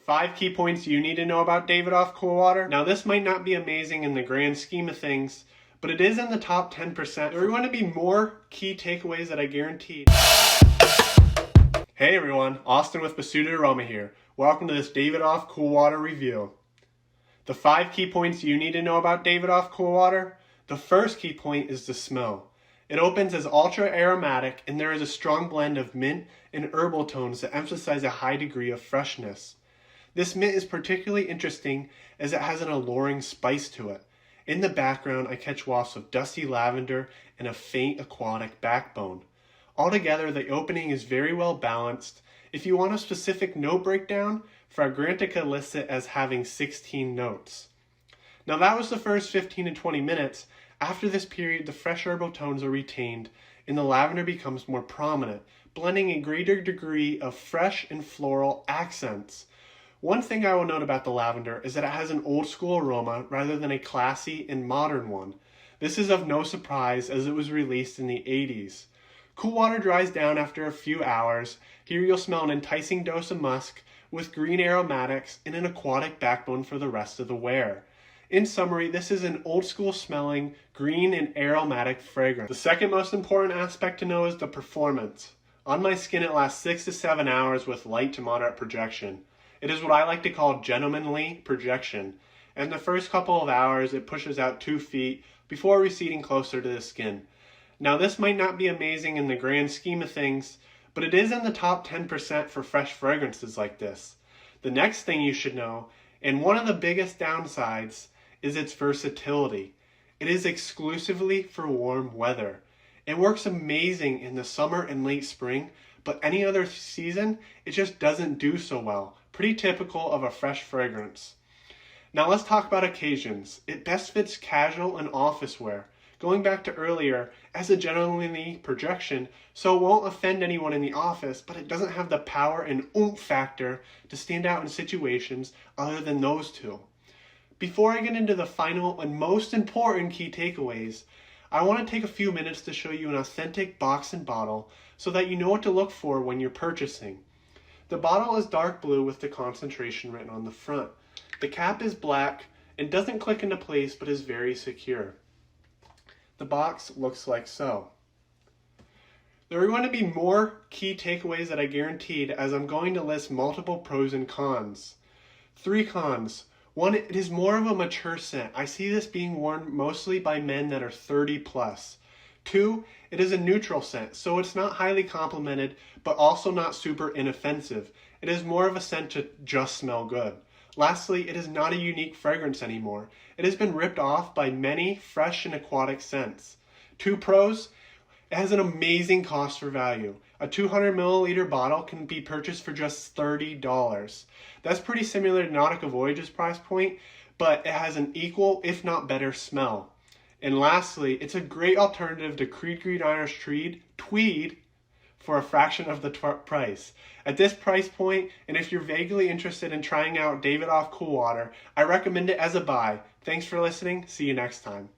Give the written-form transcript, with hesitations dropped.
5 key points you need to know about Davidoff Cool Water. Now this might not be amazing in the grand scheme of things, but it is in the top 10%. There are going to be more key takeaways that I guaranteed. Hey everyone, Austin with Basuda Aroma here. Welcome to this Davidoff Cool Water review. The 5 key points you need to know about Davidoff Cool Water. The first key point is the smell. It opens as ultra aromatic, and there is a strong blend of mint and herbal tones that emphasize a high degree of freshness. This mint is particularly interesting as it has an alluring spice to it. In the background, I catch wafts of dusty lavender and a faint aquatic backbone. Altogether, the opening is very well balanced. If you want a specific note breakdown, Fragrantica lists it as having 16 notes. Now that was the first 15 to 20 minutes. After this period, the fresh herbal tones are retained and the lavender becomes more prominent, blending a greater degree of fresh and floral accents. One thing I will note about the lavender is that it has an old school aroma rather than a classy and modern one. This is of no surprise as it was released in the 80s. Cool water dries down after a few hours. Here you'll smell an enticing dose of musk with green aromatics and an aquatic backbone for the rest of the wear. In summary, this is an old school smelling green and aromatic fragrance. The second most important aspect to know is the performance. On my skin it lasts 6 to 7 hours with light to moderate projection. It is what I like to call gentlemanly projection. In the first couple of hours it pushes out 2 feet before receding closer to the skin. Now this might not be amazing in the grand scheme of things, but it is in the top 10% for fresh fragrances like this. The next thing you should know, and one of the biggest downsides, is its versatility. It is exclusively for warm weather. It works amazing in the summer and late spring, but any other season, it just doesn't do so well. Pretty typical of a fresh fragrance. Now let's talk about occasions. It best fits casual and office wear. Going back to earlier, as a gentlemanly projection, so it won't offend anyone in the office, but it doesn't have the power and oomph factor to stand out in situations other than those two. Before I get into the final and most important key takeaways, I want to take a few minutes to show you an authentic box and bottle so that you know what to look for when you're purchasing. The bottle is dark blue with the concentration written on the front. The cap is black and doesn't click into place but is very secure. The box looks like so. There are going to be more key takeaways that I guaranteed as I'm going to list multiple pros and cons. 3 cons. 1, it is more of a mature scent. I see this being worn mostly by men that are 30 plus. 2, it is a neutral scent, so it's not highly complimented, but also not super inoffensive. It is more of a scent to just smell good. Lastly, it is not a unique fragrance anymore. It has been ripped off by many fresh and aquatic scents. 2 pros, it has an amazing cost for value. A 200 milliliter bottle can be purchased for just $30. That's pretty similar to Nautica Voyage's price point, but it has an equal, if not better, smell. And lastly, it's a great alternative to Creed Green Irish Tweed for a fraction of the price. At this price point, and if you're vaguely interested in trying out Davidoff Cool Water, I recommend it as a buy. Thanks for listening. See you next time.